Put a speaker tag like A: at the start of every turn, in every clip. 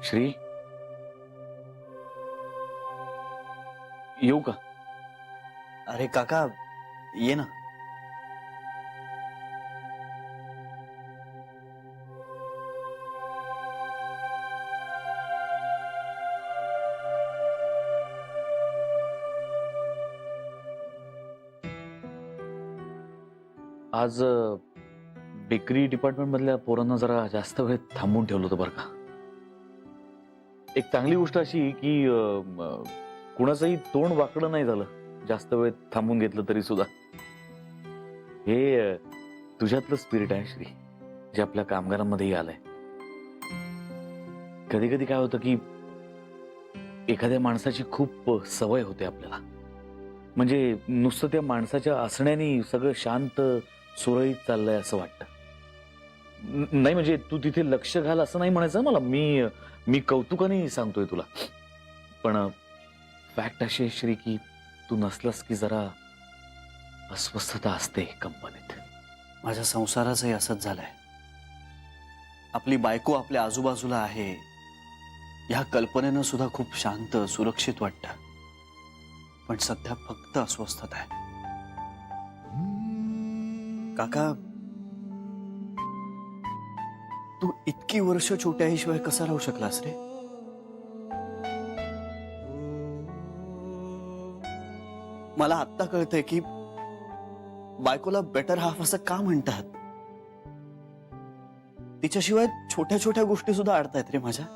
A: श्री, येऊ का?
B: अरे काका, ये ना.
A: आज बेकरी डिपार्टमेंट मधल्या पोरांना जरा जास्त वेळ थांबून ठेवलं होतं बरं का. एक चांगली गोष्ट अशी की कुणाचंही तोंड वाकडं नाही झालं जास्त वेळ थांबून घेतलं तरी सुद्धा. हे तुझ्यातलं स्पिरिट आहे श्री, जे आपल्या कामगारांमध्येही आलंय. कधी कधी काय होतं की एखाद्या माणसाची खूप सवय होते आपल्याला, म्हणजे नुसतं त्या माणसाच्या असण्याने सगळं शांत सुरळीत चाललंय असं वाटतं. नाही म्हणजे तू तिथे लक्ष घाल असं नाही म्हणायचं मला. मी कौतुकाने सांगतोय तुला. पण फॅक्ट अशी आहे श्री की तू नसलास की जरा अस्वस्थता असते कंपनीत.
B: माझ्या संसाराचंही असंच झालंय. आपली बायको आपल्या आजूबाजूला आहे ह्या कल्पनेनं सुद्धा खूप शांत सुरक्षित वाटतं, पण सध्या फक्त अस्वस्थता आहे. काका, तू इतकी वर्ष छोट्या आईशिवाय कसा राहू शकलास रे? मला आत्ता कळतंय की बायकोला बेटर हाफ असं का म्हणतात. तिच्याशिवाय छोट्या छोट्या गोष्टी सुद्धा अडतायत रे माझ्या.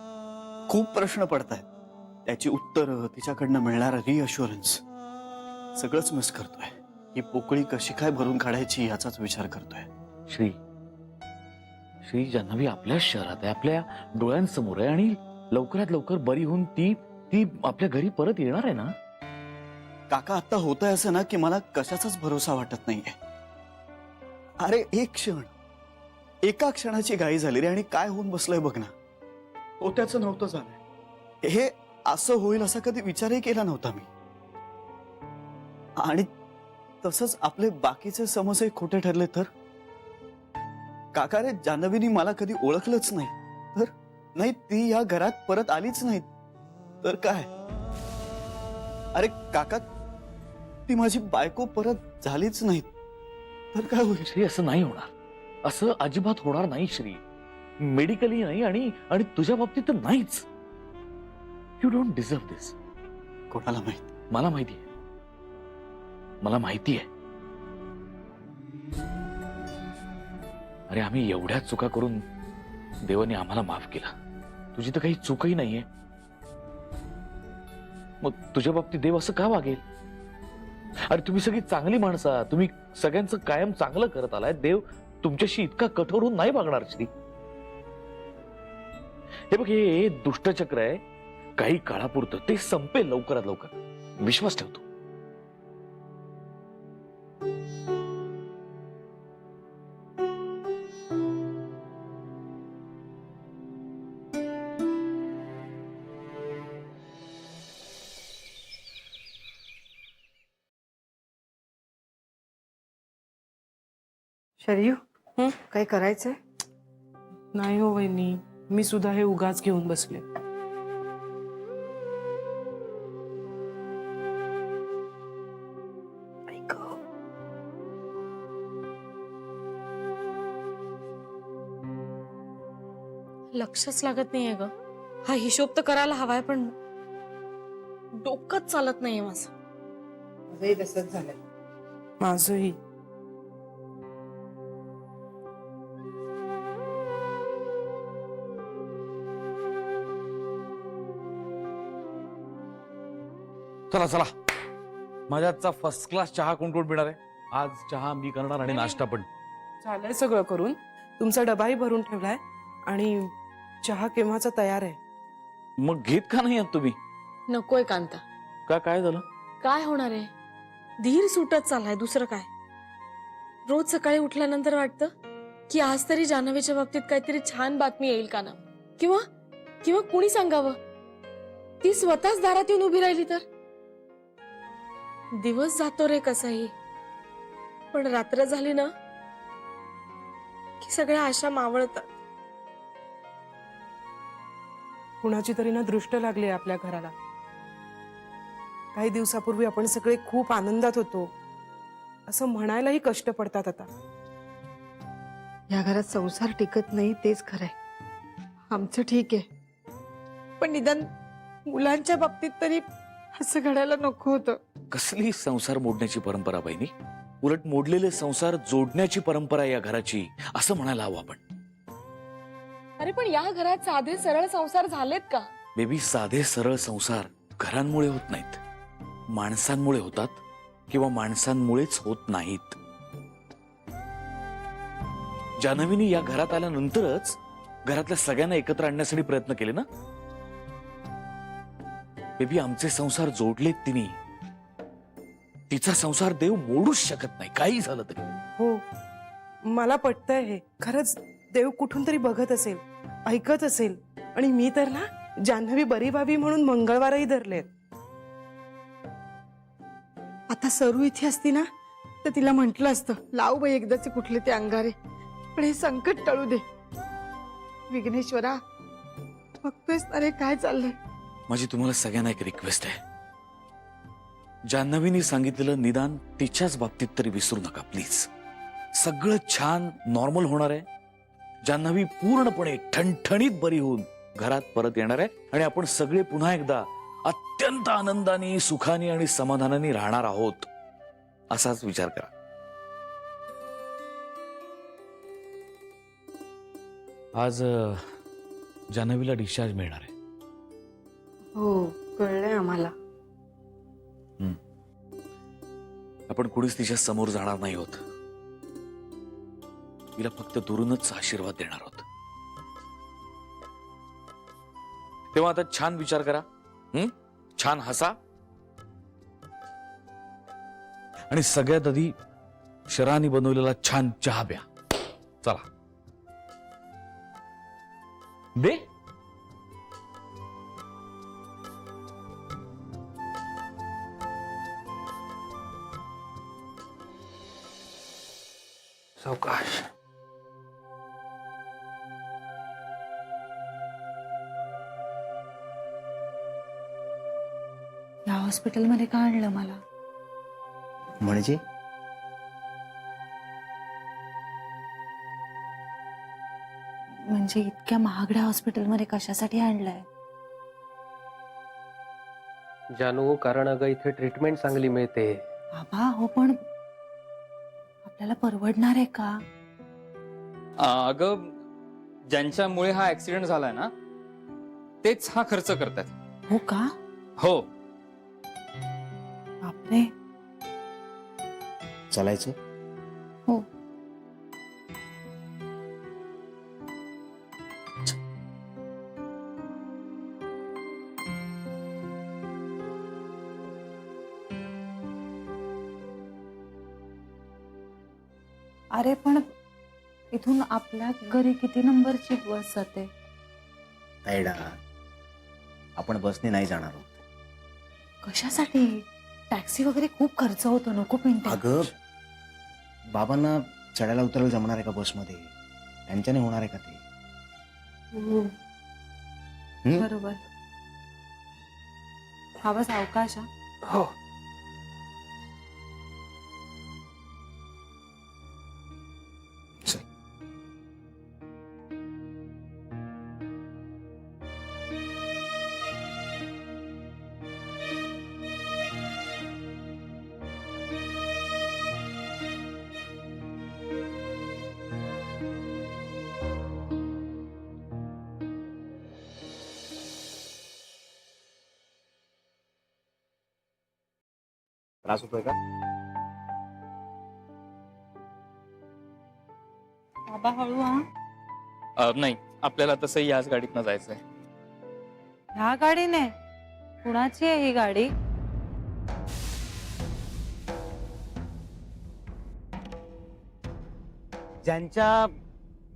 B: खूप प्रश्न पडतायत. त्याची उत्तरं, तिच्याकडनं मिळणारा रिअश्युरन्स, सगळंच मिस करतोय. ही पोकळी कशी काय भरून काढायची याचाच विचार करतोय.
A: श्री, श्री जान्हवी आपल्याच शहरात आहे, आपल्या डोळ्यांसमोर आहे आणि लवकरात लवकर बरी होऊन ती ती आपल्या घरी परत येणार आहे ना.
B: काका, आता होतंय असं ना की मला कशाचाच भरोसा वाटत नाहीये. अरे एक क्षण, एका क्षणाची घाई झाली रे आणि काय होऊन बसलंय बघ ना. होत्याचं नव्हतं झालंय. हे असं होईल असा कधी विचारही केला नव्हता मी. आणि तसंच आपले बाकीचे समजही खोटे ठरले तर. काका रे, जान्हवीनी मला कधी ओळखलंच नाही तर. नाही, ती या घरात परत आलीच नाही तर काय. अरे काका, ती माझी बायको परत झालीच नाही तर काय होईल.
A: श्री, असं नाही होणार. असं अजिबात होणार नाही श्री. मेडिकली नाही आणि तुझ्या बाबतीत तर नाहीच. यू डोंट डिझर्व दिस.
B: कोणाला माहित.
A: मला माहिती आहे, मला माहिती आहे. अरे आम्ही एवढ्या चुका करून देवाने आम्हाला माफ केला. तुझी तर काही चूकही नाहीये. मग तुझ्या बाबतीत देव असं का वागेल? अरे तुम्ही सगळी चांगली माणसं आहात, तुम्ही सगळ्यांचं कायम चांगलं करत आलाय. देव तुमच्याशी इतका कठोर होऊन नाही वागणार श्री. हे बघ, हे दुष्टचक्र आहे, काही काळापुरतं ते संपेल लवकरात लवकर. विश्वास ठेवतो.
C: शरयू, काही करायचंय?
D: नाही हो वहिनी, मी सुद्धा हे उगाच घेऊन बसले.
E: लक्षच लागत नाहीये ग. हा हिशोब तर करायला हवाय पण डोकंच चालत नाहीये माझं.
C: माझंही तसंच झालंय.
D: माझंही.
A: चला चला, माझ्या आजचा फर्स्ट क्लास चहा कोण कोण पिणार आहे? आज चहा मी करणार आणि नाश्ता पण.
D: झालंय सगळं करून. तुमचा डबाही भरून ठेवलाय आणि चहा केव्हाचा तयार आहे.
A: मग घेत का नाही आहात तुम्ही?
E: नकोय कांता.
A: का, काय झालं?
E: काय होणार आहे? धीर सुटत चाललाय, दुसरं काय. रोज सकाळी उठल्यानंतर वाटतं की आज तरी जान्हवीच्या बाबतीत काहीतरी छान बातमी येईल का ना, किंवा किंवा कुणी सांगावं. ती स्वतःच दारात येऊन उभी राहिली तर. दिवस जातो रे कसाही, पण रात्र झाली ना की सगळ्या आशा मावळतात.
D: कुणाची तरी ना दृष्ट लागली आपल्या घराला. काही दिवसापूर्वी आपण सगळे खूप आनंदात होतो असं म्हणायलाही कष्ट पडतात आता.
C: या घरात संसार टिकत नाही तेच खरंय. आमचं ठीक आहे, पण निदान मुलांच्या बाबतीत तरी असं घडायला नको होतं.
A: कसली संसार मोडण्याची परंपरा बहिणी, उलट मोडलेले संसार जोडण्याची परंपरा या घराची, असं म्हणायला हवं आपण.
E: अरे पण या घरात साधे सरळ संसार झालेत का?
A: बेबी, साधे सरळ संसार घरांमुळे होत नाहीत, माणसांमुळे होतात किंवा माणसांमुळेच होत नाहीत. जान्हवीनी या घरात आल्यानंतरच घरातल्या सगळ्यांना एकत्र आणण्यासाठी प्रयत्न केले ना. बेबी, आमचे संसार जोडलेत तिने. तिचा संसार देव मोडूच शकत नाही, काही झालं तरी.
D: हो, मला पटतंय हे. खरंच देव कुठून तरी बघत असेल, ऐकत असेल. आणि मी तर ना जान्हवी बरी व्हावी म्हणून मंगळवारही धरलेत.
C: आता सरू इथे असती ना तर तिला म्हंटल असतं, लाव बाई एकदाचे कुठले ते अंगारे, पण हे संकट टळू दे. विघ्नेश्वरा, बघतोयस ना रे काय चाललंय.
A: माझी तुम्हाला सगळ्यांना एक रिक्वेस्ट आहे. जान्हवीनी सांगितलेलं निदान तिच्याच बाबतीत तरी विसरू नका प्लीज. सगळं छान नॉर्मल होणार आहे. जान्हवी पूर्णपणे ठणठणीत बरी होऊन घरात परत येणार आहे आणि आपण सगळे पुन्हा एकदा अत्यंत आनंदाने, सुखाने आणि समाधानाने राहणार आहोत, असाच विचार करा. आज जान्हवीला डिस्चार्ज मिळणार आहे.
C: हो, कळलंय आम्हाला.
A: आपण कुणीच तिच्या समोर जाणार नाही आहोत. तिला फक्त दुरूनच आशीर्वाद देणार आहोत. तेव्हा आता छान विचार करा, छान हसा आणि सगळ्यात आधी शरानी बनवलेला छान चहा प्या. चला दे. सावकाश.
F: या हॉस्पिटलमध्ये का आणलं मला?
B: म्हणजे
F: म्हणजे इतक्या महागड्या हॉस्पिटलमध्ये कशासाठी आणलंय?
G: जानू, कारण अगं इथे ट्रीटमेंट चांगली मिळते.
F: बाबा हो, पण आपल्याला परवडणार आहे का?
H: अगं, ज्यांच्यामुळे हा ऍक्सिडेंट झालाय ना तेच हा खर्च करतात.
F: हो का?
H: हो.
F: बापरे.
B: चालायचं.
F: हो. अरे पण इथून आपल्या घरी किती नंबरची बस जाते?
I: तायडा, आपण बसने नाही जाणार आहोत.
F: कशासाठी? टॅक्सी वगैरे खूप खर्च होतो, नको पिंटे.
I: अगं, बाबांना चढायला उतरायला जमणार आहे का बसमध्ये? त्यांच्याने होणार आहे का ते? हं?
F: बरोबर. हा बस अवकाश.
G: हो.
I: त्रास होतोय का?
F: बाबा हळू. हा,
H: नाही, आपल्याला तसंही याच गाडीतनं जायचंय.
F: ह्या गाडीने? कुणाची आहे ही गाडी?
I: ज्यांच्या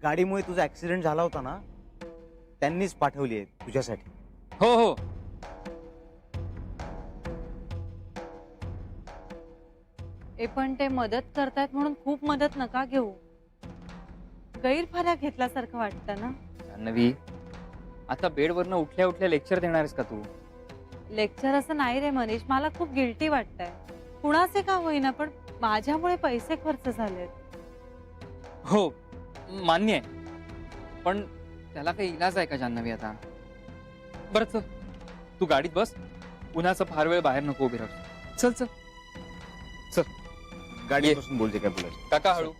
I: गाडीमुळे तुझा ऍक्सिडेंट झाला होता ना, त्यांनीच पाठवली आहे तुझ्यासाठी.
H: हो हो.
F: पण ते मदत करतायत म्हणून खूप मदत नका घेऊ. गैरफायदा घेतल्यासारखं वाटतं ना.
H: जान्हवी, आता बेडवरनं उठल्या उठल्या लेक्चर देणार आहेस का तू?
F: लेक्चर असं नाही रे मनीष, मला खूप गिल्टी वाटतंय. कुणाचे का होईना पण माझ्यामुळे पैसे खर्च झालेत.
H: हो मान्य आहे, पण त्याला काही इलाज आहे का जान्हवी आता? बरं चल, तू गाडीत बस. उन्हाचं फार वेळ बाहेर नको उभी राहू. चल चल
I: गाडी बसून बोलते काय बोलायचं.
H: काका हळू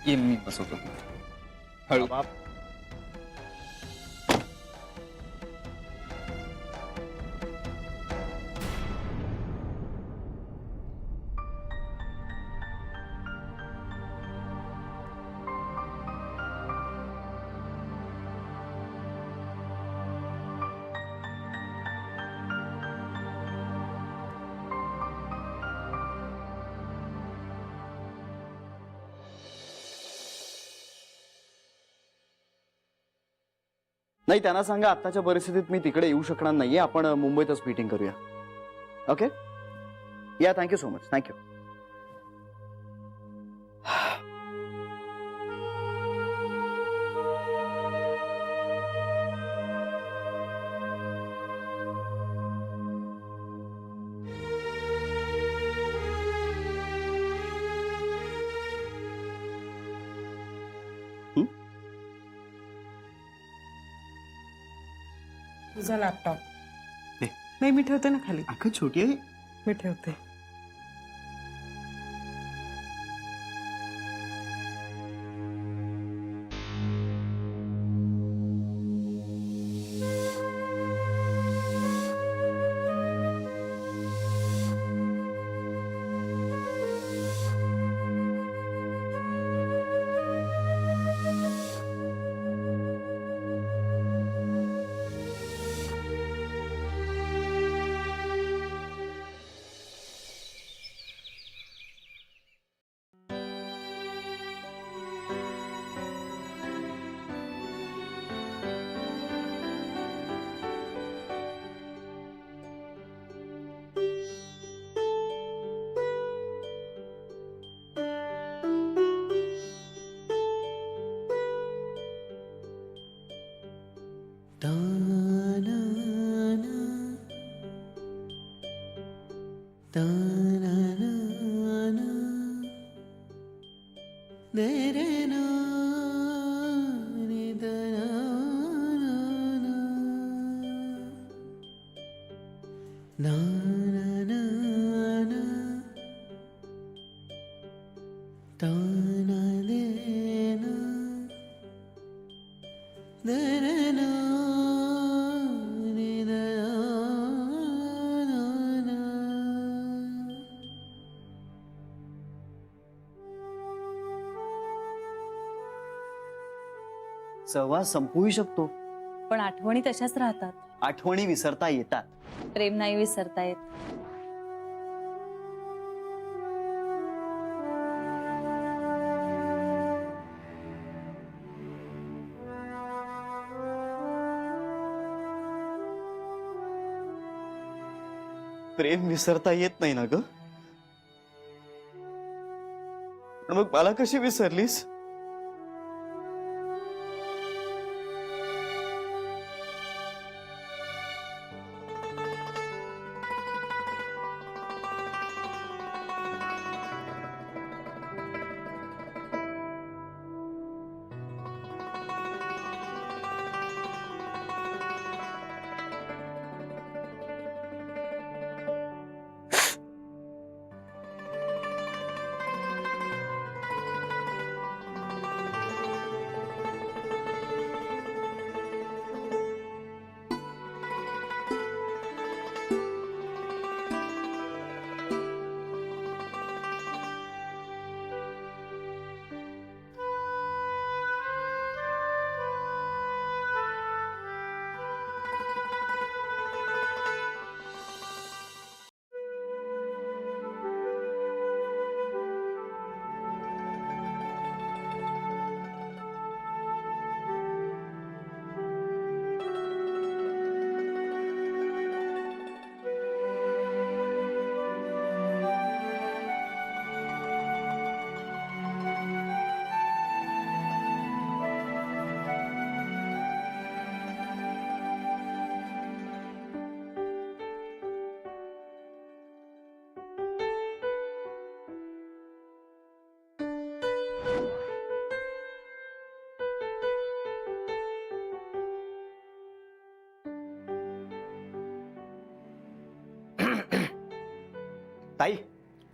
H: ये, मी बसवतो. हळू.
I: बाप.
B: नाही, त्यांना सांगा आत्ताच्या परिस्थितीत मी तिकडे येऊ शकणार नाहीये, आपण मुंबईतच मीटिंग करूया. ओके, या, थँक्यू सो मच. थँक्यू.
D: तुझा लॅपटॉप
B: दे.
D: नाही, मी ठेवते ना खाली.
B: अगं छोटी आहे.
D: मी ठेवते.
B: सहवास संपवू शकतो,
F: पण आठवणी तशाच राहतात.
B: आठवणी विसरता येतात.
F: प्रेम नाही विसरता येत.
B: प्रेम विसरता येत नाही ना ग. पण मग मला कशी विसरलीस?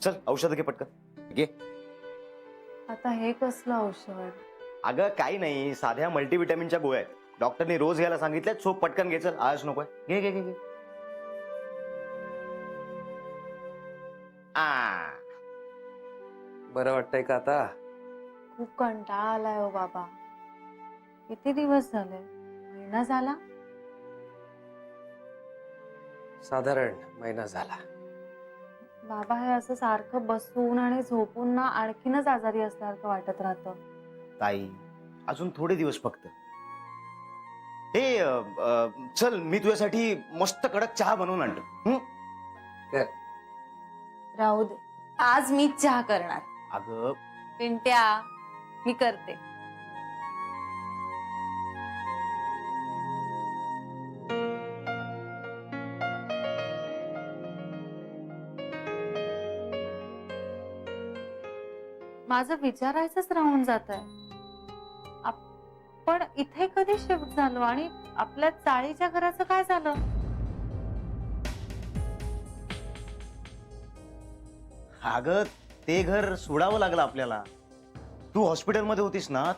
I: चल औषध घे पटकन घे.
F: आता हे कसलं औषध?
I: अगं काही नाही, साध्या मल्टीव्हिटॅमिनच्या गोळ्या आहेत. डॉक्टरनी रोज घ्यायला सांगितल्यात, सो पटकन घे. चल आज नकोय. घे घे घे घे.
G: बरं वाटतंय का आता?
F: खूप कंटाळा आलाय हो बाबा. किती दिवस झाले? महिना झाला?
G: साधारण महिना झाला.
F: बाबा हे असं सारखं बसून आणि झोपून ना आणखीनच आजारी असल्यासारखं वाटत राहतं.
I: ताई अजून थोडे दिवस फक्त. हे चल मी तुझ्यासाठी मस्त कडक चहा बनवून आणतो.
F: राहू दे, आज मीच चहा करणार.
I: अगं
F: पिंट्या, मी करते. माझं विचारायचंच राहून जात आहे. आपण इथे कधी शिफ्ट झालो आणि आपल्या चाळीच्या घराचं काय झालं?
I: अगं ते घर सोडावं लागलं आपल्याला. तू हॉस्पिटलमध्ये होतीस ना,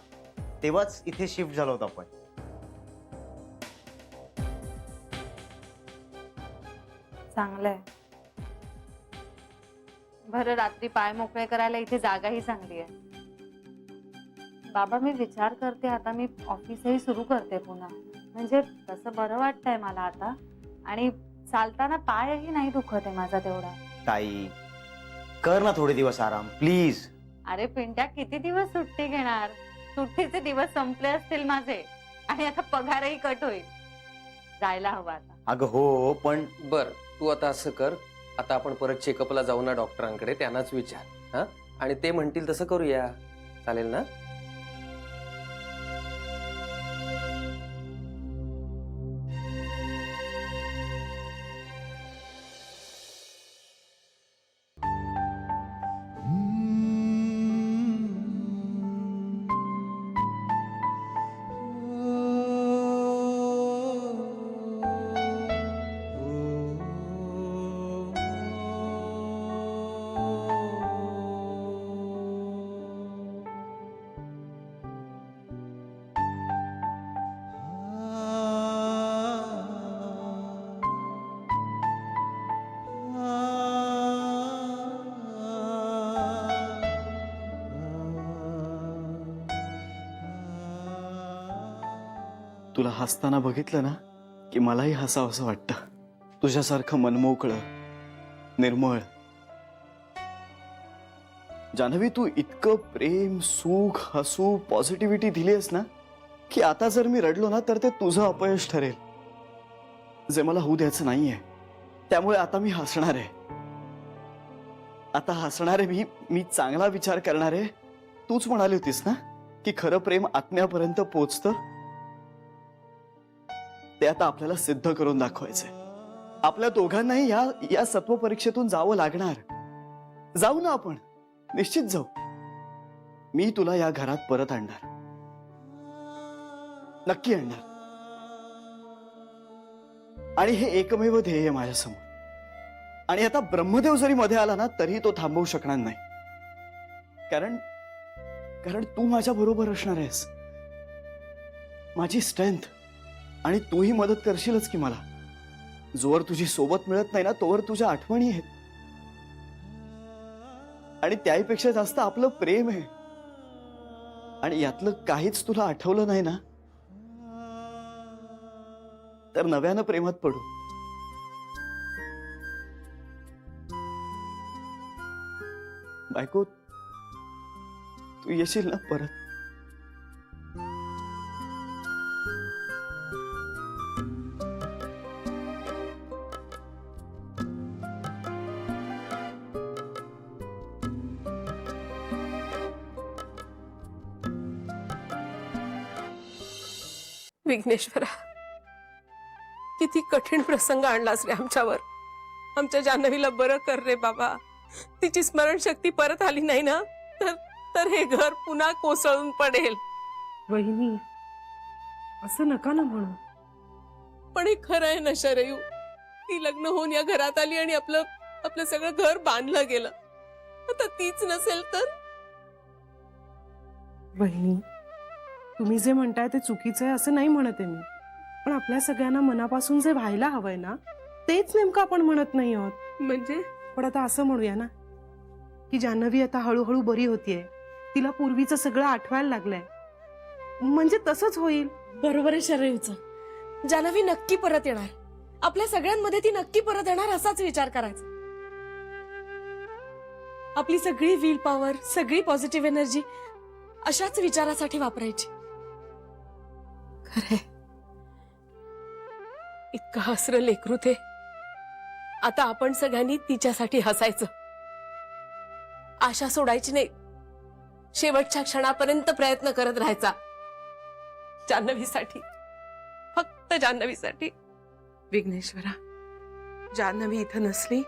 I: तेव्हाच इथे शिफ्ट झालो होतो आपण.
F: चांगलंय. बरं, रात्री पाय मोकळे करायला इथे जागाही चांगली आहे. बाबा मी विचार करते आता मी ऑफिसही सुरू करते पुन्हा. म्हणजे तसं बरं वाटतंय मला आता, आणि चालताना पायही नाही दुखत आहे माझा तेवढा.
I: ताई कर ना थोडे दिवस आराम प्लीज.
F: अरे पिंट्या, किती दिवस सुट्टी घेणार? सुट्टीचे दिवस संपले असतील माझे, आणि आता पगारही कट होईल. जायला हवा आता.
I: अगं हो, पण
G: बर तू आता असं कर, आता आपण परत चेकअपला जाऊ ना डॉक्टरांकडे, त्यांनाच विचार. हा, आणि ते म्हणतील तसं करूया. चालेल ना?
B: तुला हसताना बघितलं ना की मलाही हसावं असं वाटतं. तुझ्यासारखं मनमोकळं, निर्मळ. जान्हवी, तू इतकं प्रेम, सुख, हसू, पॉझिटिव्हिटी दिलीस ना की आता जर मी रडलो ना तर ते तुझं अपयश ठरेल, जे मला होऊ द्यायचं नाहीये. त्यामुळे आता मी हसणार आहे. आता हसणार आहे मी चांगला विचार करणार आहे. तूच म्हणाली होतीस ना की खरं प्रेम आत्म्यापर्यंत पोचतं. ते आता आपल्याला सिद्ध करून दाखवायचंय. आपल्या दोघांनाही या सत्व परीक्षेतून जावं लागणार. जाऊ ना आपण, निश्चित जाऊ. मी तुला या घरात परत आणणार, नक्की आणणार. आणि हे एकमेव ध्येय आहे माझ्यासमोर. आणि आता ब्रह्मदेव जरी मध्ये आला ना तरी तो थांबवू शकणार नाही. कारण तू माझ्या बरोबर असणार आहेस, माझी स्ट्रेंथ. आणि तूही मदत करशीलच की मला. जोवर तुझी सोबत मिळत नाही ना तोवर तुझ्या आठवणी आहेत. आणि त्याहीपेक्षा जास्त आपलं प्रेम आहे. आणि यातलं काहीच तुला आठवलं नाही ना तर नव्यानं प्रेमात पडू. बायको, तू येशील ना परत?
D: विघ्नेश्वरा, किती कठीण प्रसंग आणलास रे आमच्यावर. आमच्या जान्हवीला बरं कर रे बाबा. तिची स्मरणशक्ती परत आली नाही ना तर हे घर पुन्हा कोसळून पडेल. वहिनी, असं नका ना म्हणू. पण हे खरं आहे ना शरयू, ती लग्न होऊन या घरात आली आणि आपलं सगळं घर बांधलं गेलं. आता तीच नसेल तर?
J: बहिणी, तुम्ही जे म्हणताय ते चुकीचं आहे असं नाही म्हणत आहे मी, पण आपल्या सगळ्यांना मनापासून जे व्हायला हवंय ना तेच नेमकं आपण म्हणत नाही आहोत.
D: म्हणजे
J: पण आता असं म्हणूया ना की जान्हवी आता हळूहळू बरी होतीये, तिला पूर्वीचं सगळं आठवायला लागलंय, म्हणजे तसंच होईल.
E: बरोबर आहे शरयूचं. जान्हवी नक्की परत येणार. आपल्या सगळ्यांमध्ये ती नक्की परत येणार असाच विचार करायचा. आपली सगळी विल पॉवर, सगळी पॉझिटिव्ह एनर्जी अशाच विचारासाठी वापरायची.
D: खरे इतकं हसरं लेकरू ते. आता आपण सगळ्यांनी तिच्यासाठी हसायचं. आशा सोडायची नाही. शेवटच्या क्षणापर्यंत प्रयत्न करत राहायचा. जान्हवीसाठी, फक्त जान्हवीसाठी.
J: विघ्नेश्वरा, जान्हवी इथं नसली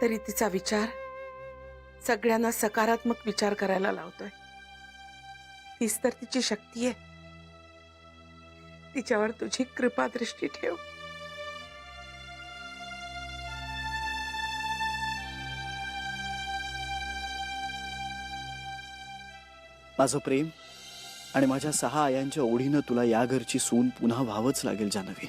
J: तरी तिचा विचार सगळ्यांना सकारात्मक विचार करायला लावतोय. तीच तर तिची शक्ती आहे. तिच्यावर तुझी कृपा दृष्टी ठेव.
B: माझं प्रेम आणि माझ्या 6 आयांच्या ओढीनं तुला या घरची सून पुन्हा व्हावंच लागेल जान्हवी.